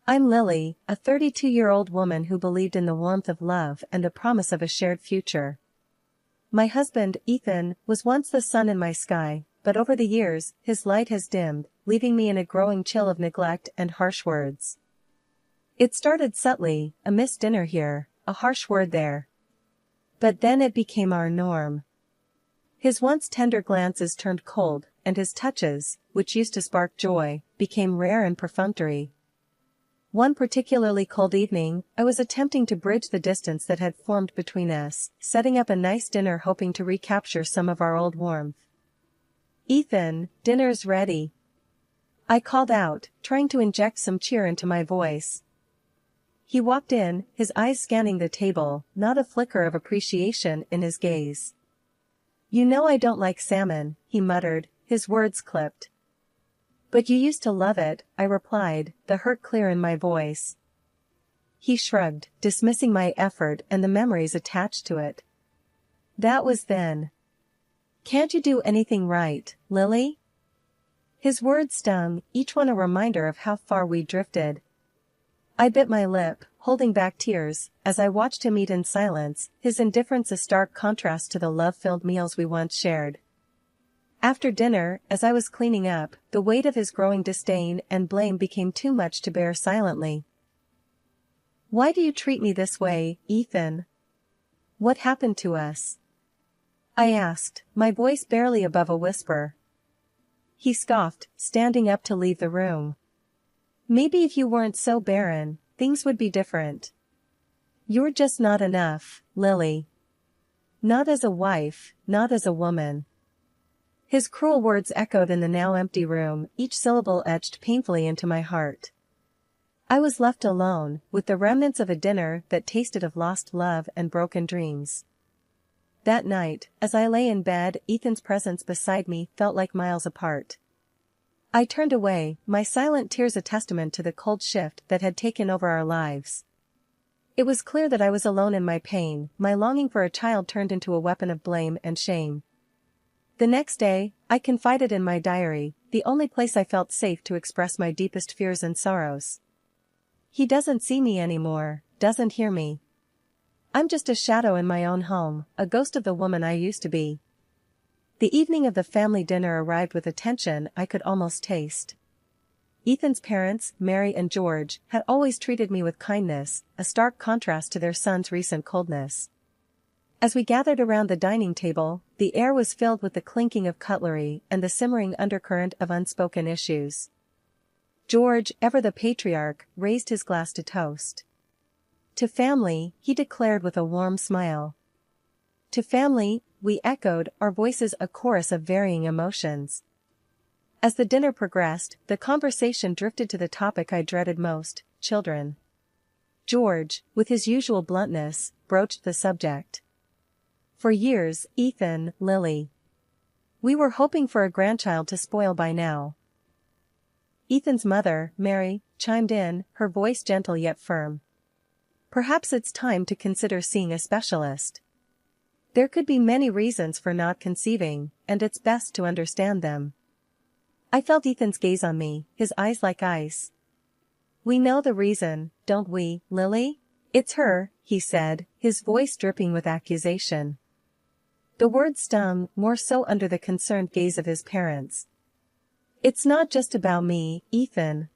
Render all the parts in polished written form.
I'm Lily, a 32-year-old woman who believed in the warmth of love and the promise of a shared future. My husband, Ethan, was once the sun in my sky, but over the years, his light has dimmed, leaving me in a growing chill of neglect and harsh words. It started subtly, a missed dinner here, a harsh word there. But then it became our norm. His once tender glances turned cold, and his touches, which used to spark joy, became rare and perfunctory. One particularly cold evening, I was attempting to bridge the distance that had formed between us, setting up a nice dinner hoping to recapture some of our old warmth. "Ethan, dinner's ready," I called out, trying to inject some cheer into my voice. He walked in, his eyes scanning the table, not a flicker of appreciation in his gaze. "You know I don't like salmon," he muttered, his words clipped. "But you used to love it," I replied, the hurt clear in my voice. He shrugged, dismissing my effort and the memories attached to it. "That was then. Can't you do anything right, Lily?" His words stung, each one a reminder of how far we drifted. I bit my lip, holding back tears, as I watched him eat in silence, his indifference a stark contrast to the love-filled meals we once shared. After dinner, as I was cleaning up, the weight of his growing disdain and blame became too much to bear silently. "Why do you treat me this way, Ethan? What happened to us?" I asked, my voice barely above a whisper. He scoffed, standing up to leave the room. "Maybe if you weren't so barren, things would be different. You're just not enough, Lily. Not as a wife, not as a woman." His cruel words echoed in the now empty room, each syllable etched painfully into my heart. I was left alone, with the remnants of a dinner that tasted of lost love and broken dreams. That night, as I lay in bed, Ethan's presence beside me felt like miles apart. I turned away, my silent tears a testament to the cold shift that had taken over our lives. It was clear that I was alone in my pain, my longing for a child turned into a weapon of blame and shame. The next day, I confided in my diary, the only place I felt safe to express my deepest fears and sorrows. "He doesn't see me anymore, doesn't hear me. I'm just a shadow in my own home, a ghost of the woman I used to be." The evening of the family dinner arrived with a tension I could almost taste. Ethan's parents, Mary and George, had always treated me with kindness, a stark contrast to their son's recent coldness. As we gathered around the dining table, the air was filled with the clinking of cutlery and the simmering undercurrent of unspoken issues. George, ever the patriarch, raised his glass to toast. "To family," he declared with a warm smile. "To family," we echoed, our voices a chorus of varying emotions. As the dinner progressed, the conversation drifted to the topic I dreaded most, children. George, with his usual bluntness, broached the subject. "For years, Ethan, Lily. We were hoping for a grandchild to spoil by now." Ethan's mother, Mary, chimed in, her voice gentle yet firm. "Perhaps it's time to consider seeing a specialist. There could be many reasons for not conceiving, and it's best to understand them." I felt Ethan's gaze on me, his eyes like ice. "We know the reason, don't we, Lily? It's her," he said, his voice dripping with accusation. The words stung, more so under the concerned gaze of his parents. "It's not just about me, Ethan.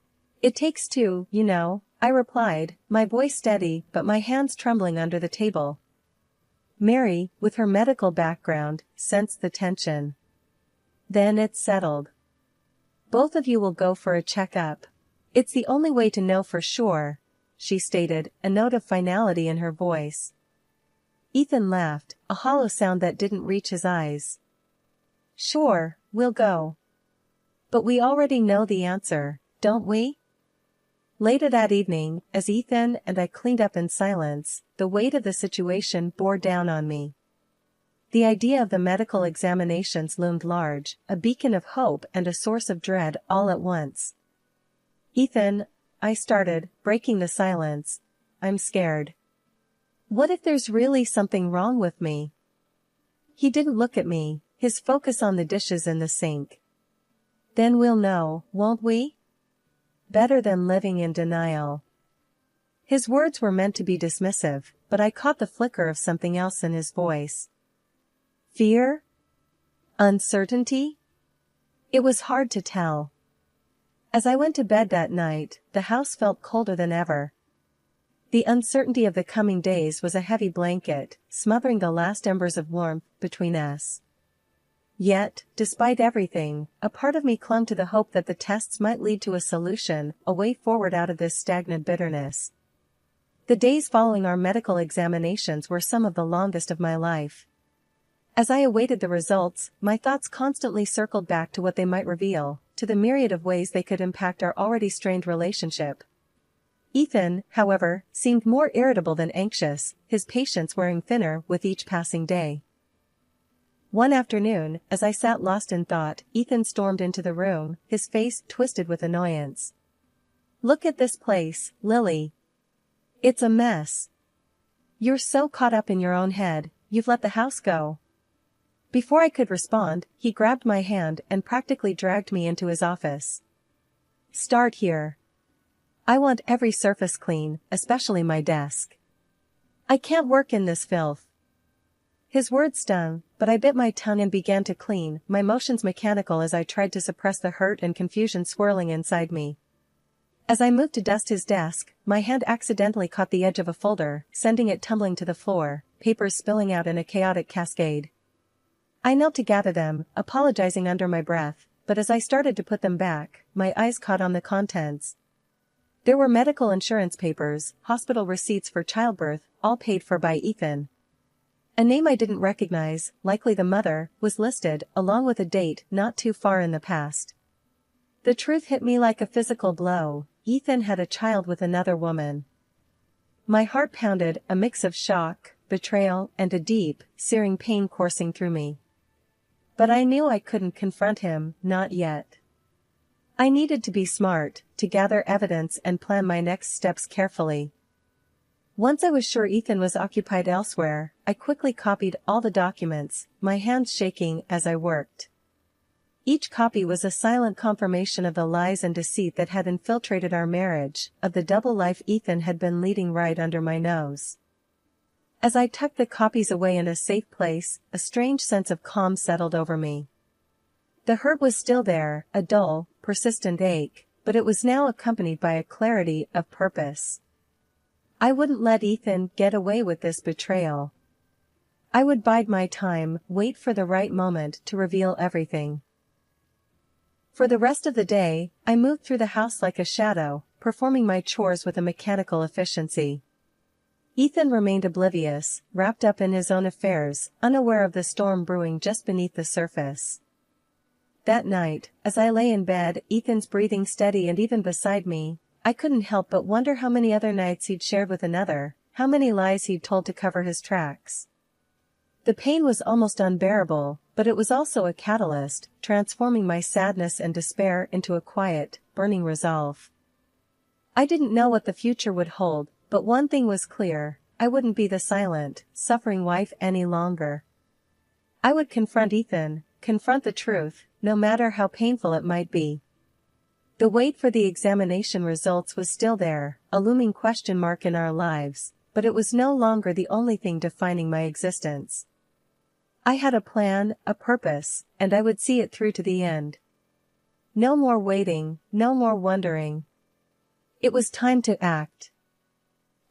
It takes two, you know," I replied, my voice steady but my hands trembling under the table. Mary, with her medical background, sensed the tension. "Then it's settled. Both of you will go for a checkup. It's the only way to know for sure," she stated, a note of finality in her voice. Ethan laughed, a hollow sound that didn't reach his eyes. "Sure, we'll go. But we already know the answer, don't we?" Later that evening, as Ethan and I cleaned up in silence, the weight of the situation bore down on me. The idea of the medical examinations loomed large, a beacon of hope and a source of dread all at once. "Ethan," I started, breaking the silence, "I'm scared. What if there's really something wrong with me?" He didn't look at me, his focus on the dishes in the sink. "Then we'll know, won't we?" better than living in denial." His words were meant to be dismissive, but I caught the flicker of something else in his voice. Fear? Uncertainty? It was hard to tell. As I went to bed that night, the house felt colder than ever. The uncertainty of the coming days was a heavy blanket, smothering the last embers of warmth between us. Yet, despite everything, a part of me clung to the hope that the tests might lead to a solution, a way forward out of this stagnant bitterness. The days following our medical examinations were some of the longest of my life. As I awaited the results, my thoughts constantly circled back to what they might reveal, to the myriad of ways they could impact our already strained relationship. Ethan, however, seemed more irritable than anxious, his patience wearing thinner with each passing day. One afternoon, as I sat lost in thought, Ethan stormed into the room, his face twisted with annoyance. "Look at this place, Lily. It's a mess. You're so caught up in your own head, you've let the house go." Before I could respond, he grabbed my hand and practically dragged me into his office. "Start here. I want every surface clean, especially my desk. I can't work in this filth." His words stung, but I bit my tongue and began to clean, my motions mechanical as I tried to suppress the hurt and confusion swirling inside me. As I moved to dust his desk, my hand accidentally caught the edge of a folder, sending it tumbling to the floor, papers spilling out in a chaotic cascade. I knelt to gather them, apologizing under my breath, but as I started to put them back, my eyes caught on the contents. There were medical insurance papers, hospital receipts for childbirth, all paid for by Ethan. A name I didn't recognize, likely the mother, was listed, along with a date not too far in the past. The truth hit me like a physical blow. Ethan had a child with another woman. My heart pounded, a mix of shock, betrayal, and a deep, searing pain coursing through me. But I knew I couldn't confront him, not yet. I needed to be smart, to gather evidence and plan my next steps carefully. Once I was sure Ethan was occupied elsewhere, I quickly copied all the documents, my hands shaking as I worked. Each copy was a silent confirmation of the lies and deceit that had infiltrated our marriage, of the double life Ethan had been leading right under my nose. As I tucked the copies away in a safe place, a strange sense of calm settled over me. The hurt was still there, a dull, persistent ache, but it was now accompanied by a clarity of purpose. I wouldn't let Ethan get away with this betrayal. I would bide my time, wait for the right moment to reveal everything. For the rest of the day, I moved through the house like a shadow, performing my chores with a mechanical efficiency. Ethan remained oblivious, wrapped up in his own affairs, unaware of the storm brewing just beneath the surface. That night, as I lay in bed, Ethan's breathing steady and even beside me, I couldn't help but wonder how many other nights he'd shared with another, how many lies he'd told to cover his tracks. The pain was almost unbearable, but it was also a catalyst, transforming my sadness and despair into a quiet, burning resolve. I didn't know what the future would hold, but one thing was clear: I wouldn't be the silent, suffering wife any longer. I would confront Ethan, confront the truth, no matter how painful it might be. The wait for the examination results was still there, a looming question mark in our lives, but it was no longer the only thing defining my existence. I had a plan, a purpose, and I would see it through to the end. No more waiting, no more wondering. It was time to act.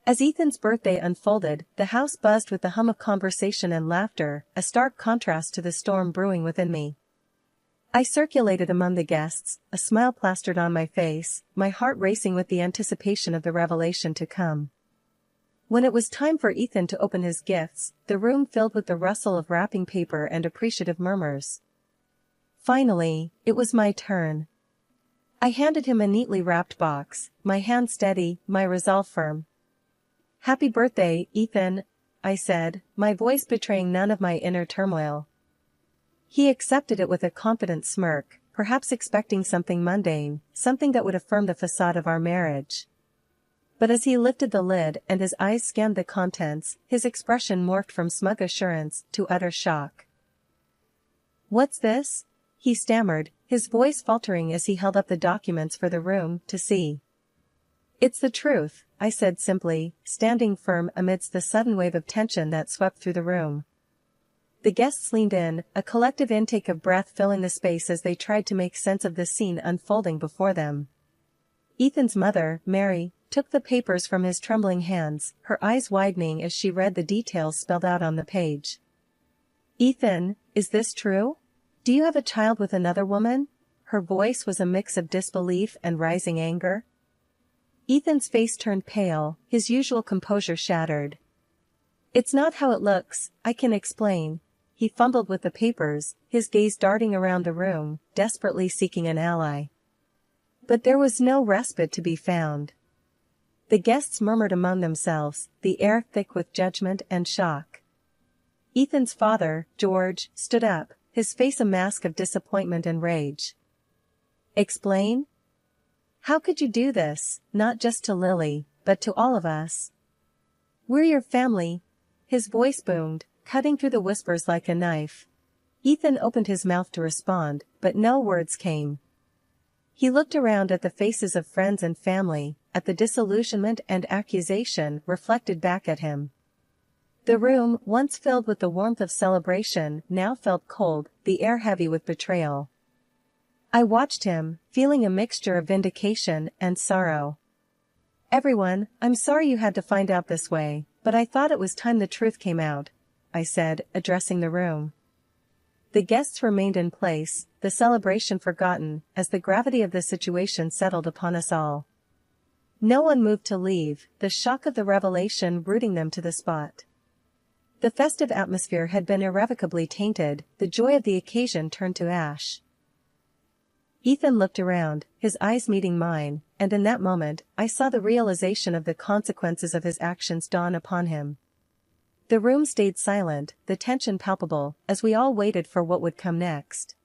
As Ethan's birthday unfolded, the house buzzed with the hum of conversation and laughter, a stark contrast to the storm brewing within me. I circulated among the guests, a smile plastered on my face, my heart racing with the anticipation of the revelation to come. When it was time for Ethan to open his gifts, the room filled with the rustle of wrapping paper and appreciative murmurs. Finally, it was my turn. I handed him a neatly wrapped box, my hand steady, my resolve firm. "Happy birthday, Ethan," I said, my voice betraying none of my inner turmoil. He accepted it with a confident smirk, perhaps expecting something mundane, something that would affirm the facade of our marriage. But as he lifted the lid and his eyes scanned the contents, his expression morphed from smug assurance to utter shock. "What's this?" he stammered, his voice faltering as he held up the documents for the room to see. "It's the truth," I said simply, standing firm amidst the sudden wave of tension that swept through the room. The guests leaned in, a collective intake of breath filling the space as they tried to make sense of the scene unfolding before them. Ethan's mother, Mary, took the papers from his trembling hands, her eyes widening as she read the details spelled out on the page. "Ethan, is this true? Do you have a child with another woman?" Her voice was a mix of disbelief and rising anger. Ethan's face turned pale, his usual composure shattered. "It's not how it looks, I can explain." He fumbled with the papers, his gaze darting around the room, desperately seeking an ally. But there was no respite to be found. The guests murmured among themselves, the air thick with judgment and shock. Ethan's father, George, stood up, his face a mask of disappointment and rage. "Explain? How could you do this, not just to Lily, but to all of us? We're your family." His voice boomed, cutting through the whispers like a knife. Ethan opened his mouth to respond, but no words came. He looked around at the faces of friends and family, at the disillusionment and accusation reflected back at him. The room, once filled with the warmth of celebration, now felt cold, the air heavy with betrayal. I watched him, feeling a mixture of vindication and sorrow. "Everyone, I'm sorry you had to find out this way, but I thought it was time the truth came out," I said, addressing the room. The guests remained in place, the celebration forgotten, as the gravity of the situation settled upon us all. No one moved to leave, the shock of the revelation rooting them to the spot. The festive atmosphere had been irrevocably tainted, the joy of the occasion turned to ash. Ethan looked around, his eyes meeting mine, and in that moment, I saw the realization of the consequences of his actions dawn upon him. The room stayed silent, the tension palpable, as we all waited for what would come next.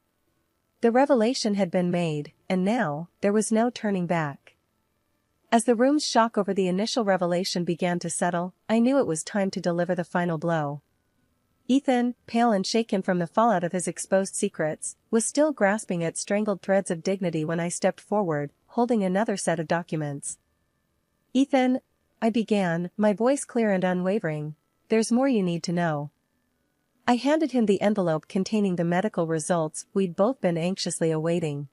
The revelation had been made, and now, there was no turning back. As the room's shock over the initial revelation began to settle, I knew it was time to deliver the final blow. Ethan, pale and shaken from the fallout of his exposed secrets, was still grasping at strangled threads of dignity when I stepped forward, holding another set of documents. "Ethan," I began, my voice clear and unwavering, "there's more you need to know." I handed him the envelope containing the medical results we'd both been anxiously awaiting.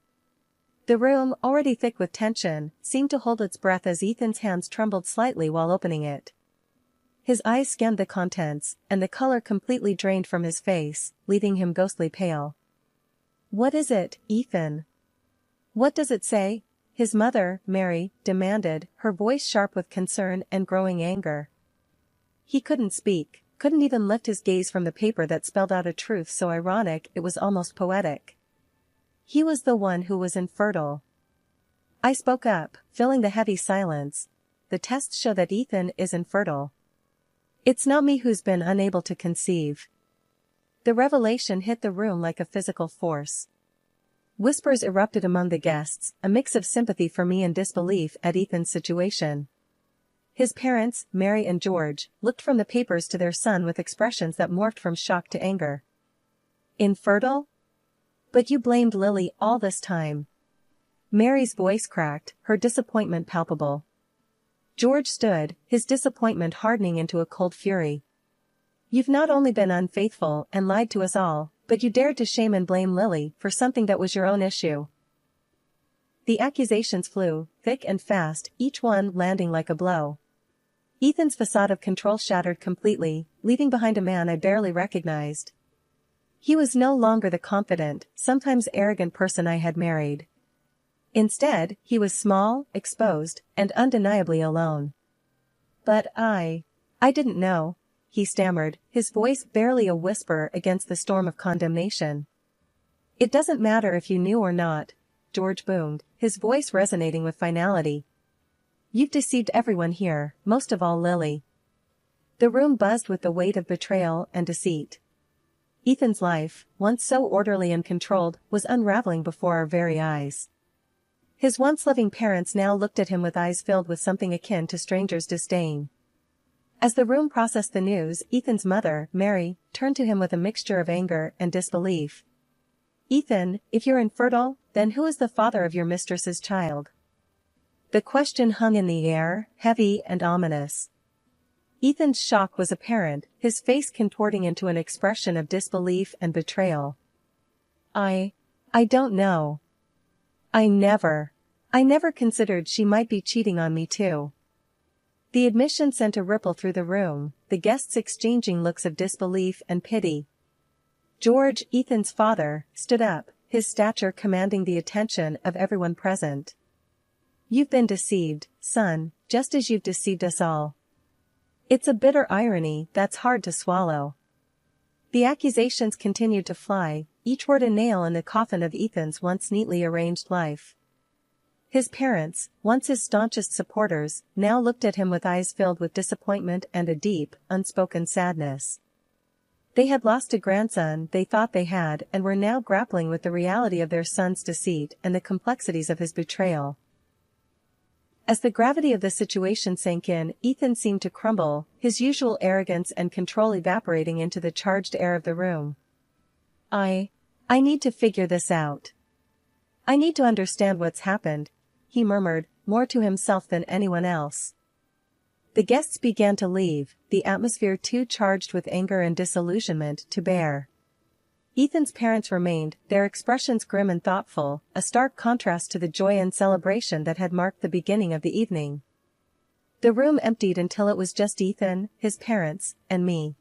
The room, already thick with tension, seemed to hold its breath as Ethan's hands trembled slightly while opening it. His eyes scanned the contents, and the color completely drained from his face, leaving him ghostly pale. "What is it, Ethan? What does it say?" his mother, Mary, demanded, her voice sharp with concern and growing anger. He couldn't speak, couldn't even lift his gaze from the paper that spelled out a truth so ironic it was almost poetic. He was the one who was infertile. I spoke up, filling the heavy silence. "The tests show that Ethan is infertile. It's not me who's been unable to conceive." The revelation hit the room like a physical force. Whispers erupted among the guests, a mix of sympathy for me and disbelief at Ethan's situation. His parents, Mary and George, looked from the papers to their son with expressions that morphed from shock to anger. "Infertile? But you blamed Lily all this time." Mary's voice cracked, her disappointment palpable. George stood, his disappointment hardening into a cold fury. "You've not only been unfaithful and lied to us all, but you dared to shame and blame Lily for something that was your own issue." The accusations flew, thick and fast, each one landing like a blow. Ethan's facade of control shattered completely, leaving behind a man I barely recognized. He was no longer the confident, sometimes arrogant person I had married. Instead, he was small, exposed, and undeniably alone. "But I didn't know," he stammered, his voice barely a whisper against the storm of condemnation. "It doesn't matter if you knew or not," George boomed, his voice resonating with finality. "You've deceived everyone here, most of all Lily." The room buzzed with the weight of betrayal and deceit. Ethan's life, once so orderly and controlled, was unraveling before our very eyes. His once loving parents now looked at him with eyes filled with something akin to strangers' disdain. As the room processed the news, Ethan's mother, Mary, turned to him with a mixture of anger and disbelief. Ethan, if you're infertile, then who is the father of your mistress's child? The question hung in the air, heavy and ominous. Ethan's shock was apparent, his face contorting into an expression of disbelief and betrayal. I don't know. I never considered she might be cheating on me too. The admission sent a ripple through the room, the guests exchanging looks of disbelief and pity. George, Ethan's father, stood up, his stature commanding the attention of everyone present. You've been deceived, son, just as you've deceived us all. It's a bitter irony that's hard to swallow. The accusations continued to fly, each word a nail in the coffin of Ethan's once neatly arranged life. His parents, once his staunchest supporters, now looked at him with eyes filled with disappointment and a deep, unspoken sadness. They had lost a grandson they thought they had and were now grappling with the reality of their son's deceit and the complexities of his betrayal. As the gravity of the situation sank in, Ethan seemed to crumble, his usual arrogance and control evaporating into the charged air of the room. I need to figure this out. I need to understand what's happened, he murmured, more to himself than anyone else. The guests began to leave, the atmosphere too charged with anger and disillusionment to bear. Ethan's parents remained, their expressions grim and thoughtful, a stark contrast to the joy and celebration that had marked the beginning of the evening. The room emptied until it was just Ethan, his parents, and me.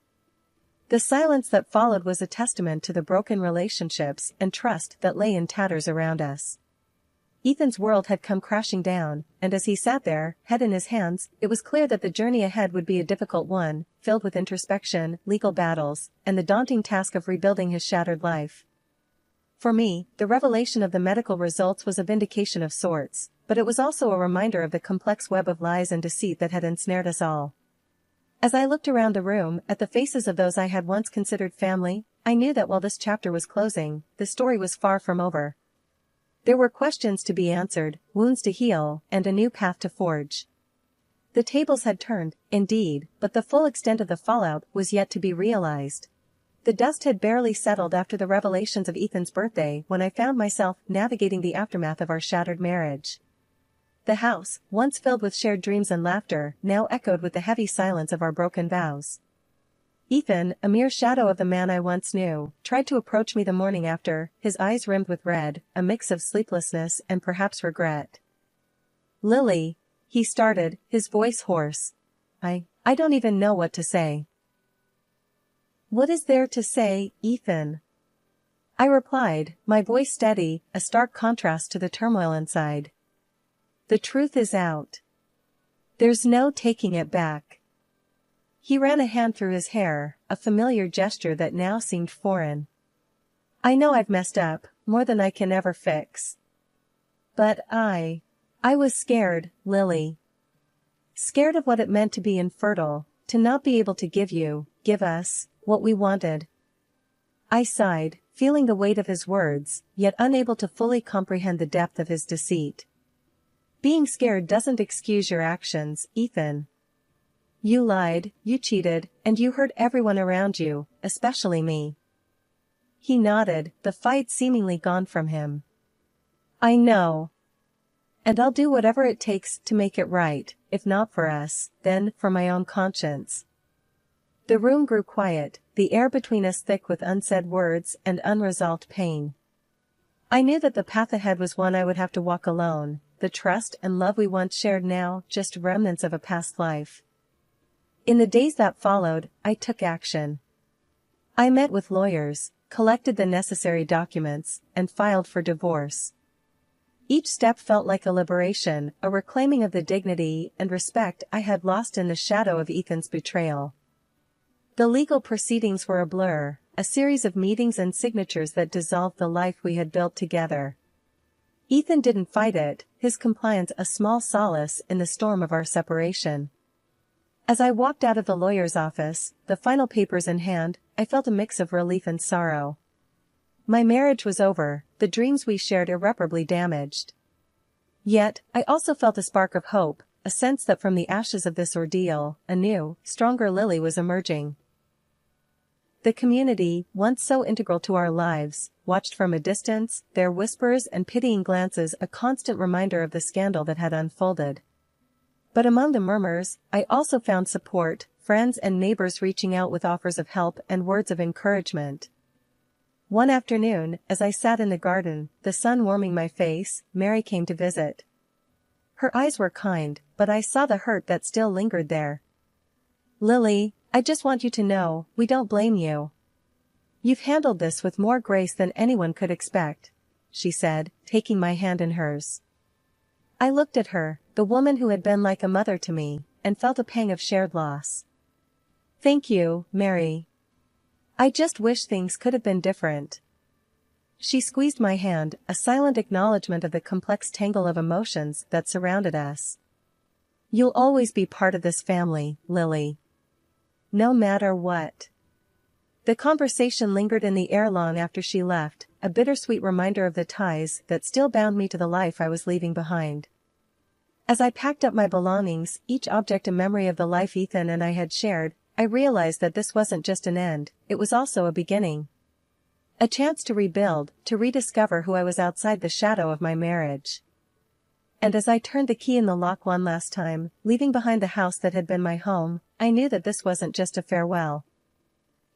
The silence that followed was a testament to the broken relationships and trust that lay in tatters around us. Ethan's world had come crashing down, and as he sat there, head in his hands, it was clear that the journey ahead would be a difficult one, filled with introspection, legal battles, and the daunting task of rebuilding his shattered life. For me, the revelation of the medical results was a vindication of sorts, but it was also a reminder of the complex web of lies and deceit that had ensnared us all. As I looked around the room, at the faces of those I had once considered family, I knew that while this chapter was closing, the story was far from over. There were questions to be answered, wounds to heal, and a new path to forge. The tables had turned, indeed, but the full extent of the fallout was yet to be realized. The dust had barely settled after the revelations of Ethan's birthday when I found myself navigating the aftermath of our shattered marriage. The house, once filled with shared dreams and laughter, now echoed with the heavy silence of our broken vows. Ethan, a mere shadow of the man I once knew, tried to approach me the morning after, his eyes rimmed with red, a mix of sleeplessness and perhaps regret. Lily, he started, his voice hoarse. I don't even know what to say. What is there to say, Ethan? I replied, my voice steady, a stark contrast to the turmoil inside. The truth is out. There's no taking it back. He ran a hand through his hair, a familiar gesture that now seemed foreign. I know I've messed up, more than I can ever fix. But I was scared, Lily. Scared of what it meant to be infertile, to not be able to give us, what we wanted. I sighed, feeling the weight of his words, yet unable to fully comprehend the depth of his deceit. Being scared doesn't excuse your actions, Ethan. You lied, you cheated, and you hurt everyone around you, especially me. He nodded, the fight seemingly gone from him. I know. And I'll do whatever it takes to make it right, if not for us, then for my own conscience. The room grew quiet, the air between us thick with unsaid words and unresolved pain. I knew that the path ahead was one I would have to walk alone, the trust and love we once shared now just remnants of a past life. In the days that followed, I took action. I met with lawyers, collected the necessary documents, and filed for divorce. Each step felt like a liberation, a reclaiming of the dignity and respect I had lost in the shadow of Ethan's betrayal. The legal proceedings were a blur, a series of meetings and signatures that dissolved the life we had built together. Ethan didn't fight it, his compliance a small solace in the storm of our separation. As I walked out of the lawyer's office, the final papers in hand, I felt a mix of relief and sorrow. My marriage was over, the dreams we shared irreparably damaged. Yet, I also felt a spark of hope, a sense that from the ashes of this ordeal, a new, stronger Lily was emerging. The community, once so integral to our lives, watched from a distance, their whispers and pitying glances a constant reminder of the scandal that had unfolded. But among the murmurs, I also found support, friends and neighbors reaching out with offers of help and words of encouragement. One afternoon, as I sat in the garden, the sun warming my face, Mary came to visit. Her eyes were kind, but I saw the hurt that still lingered there. "Lily, I just want you to know, we don't blame you. You've handled this with more grace than anyone could expect," she said, taking my hand in hers. I looked at her, the woman who had been like a mother to me, and felt a pang of shared loss. "Thank you, Mary. I just wish things could have been different." She squeezed my hand, a silent acknowledgement of the complex tangle of emotions that surrounded us. "You'll always be part of this family, Lily. No matter what." The conversation lingered in the air long after she left, a bittersweet reminder of the ties that still bound me to the life I was leaving behind. As I packed up my belongings, each object a memory of the life Ethan and I had shared, I realized that this wasn't just an end, it was also a beginning. A chance to rebuild, to rediscover who I was outside the shadow of my marriage. And as I turned the key in the lock one last time, leaving behind the house that had been my home, I knew that this wasn't just a farewell.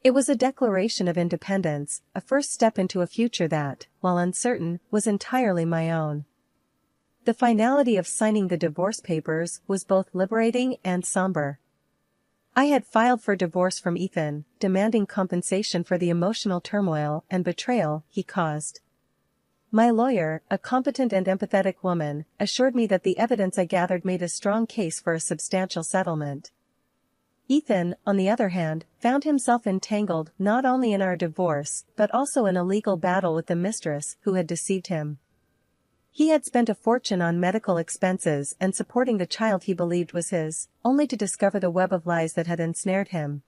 It was a declaration of independence, a first step into a future that, while uncertain, was entirely my own. The finality of signing the divorce papers was both liberating and somber. I had filed for divorce from Ethan, demanding compensation for the emotional turmoil and betrayal he caused. My lawyer, a competent and empathetic woman, assured me that the evidence I gathered made a strong case for a substantial settlement. Ethan, on the other hand, found himself entangled not only in our divorce but also in a legal battle with the mistress who had deceived him. He had spent a fortune on medical expenses and supporting the child he believed was his, only to discover the web of lies that had ensnared him.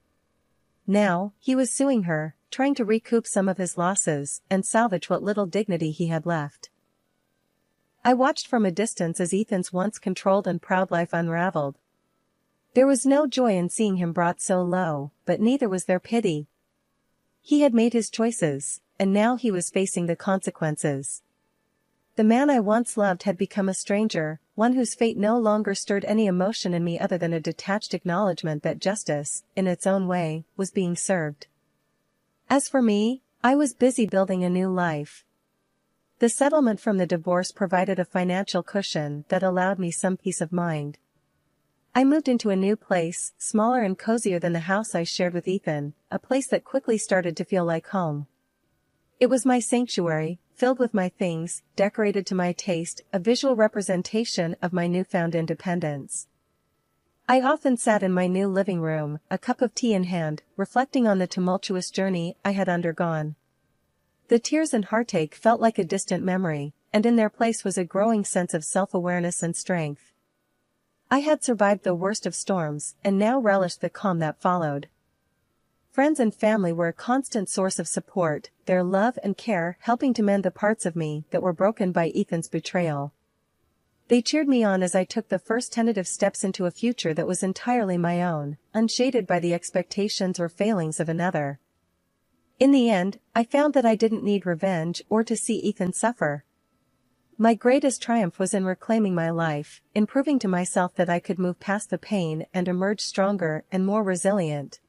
Now, he was suing her, trying to recoup some of his losses and salvage what little dignity he had left. I watched from a distance as Ethan's once controlled and proud life unraveled. There was no joy in seeing him brought so low, but neither was there pity. He had made his choices, and now he was facing the consequences. The man I once loved had become a stranger, one whose fate no longer stirred any emotion in me other than a detached acknowledgement that justice, in its own way, was being served. As for me, I was busy building a new life. The settlement from the divorce provided a financial cushion that allowed me some peace of mind. I moved into a new place, smaller and cozier than the house I shared with Ethan, a place that quickly started to feel like home. It was my sanctuary, filled with my things, decorated to my taste, a visual representation of my newfound independence. I often sat in my new living room, a cup of tea in hand, reflecting on the tumultuous journey I had undergone. The tears and heartache felt like a distant memory, and in their place was a growing sense of self-awareness and strength. I had survived the worst of storms, and now relished the calm that followed. Friends and family were a constant source of support, their love and care helping to mend the parts of me that were broken by Ethan's betrayal. They cheered me on as I took the first tentative steps into a future that was entirely my own, unshaded by the expectations or failings of another. In the end, I found that I didn't need revenge or to see Ethan suffer. My greatest triumph was in reclaiming my life, in proving to myself that I could move past the pain and emerge stronger and more resilient.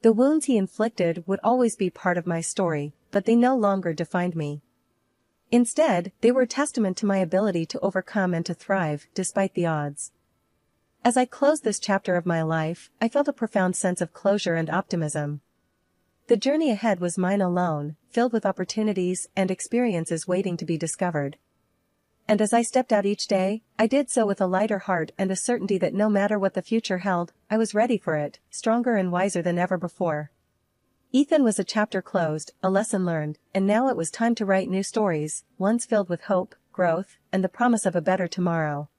The wounds he inflicted would always be part of my story, but they no longer defined me. Instead, they were a testament to my ability to overcome and to thrive, despite the odds. As I closed this chapter of my life, I felt a profound sense of closure and optimism. The journey ahead was mine alone, filled with opportunities and experiences waiting to be discovered. And as I stepped out each day, I did so with a lighter heart and a certainty that no matter what the future held, I was ready for it, stronger and wiser than ever before. Ethan was a chapter closed, a lesson learned, and now it was time to write new stories, ones filled with hope, growth, and the promise of a better tomorrow.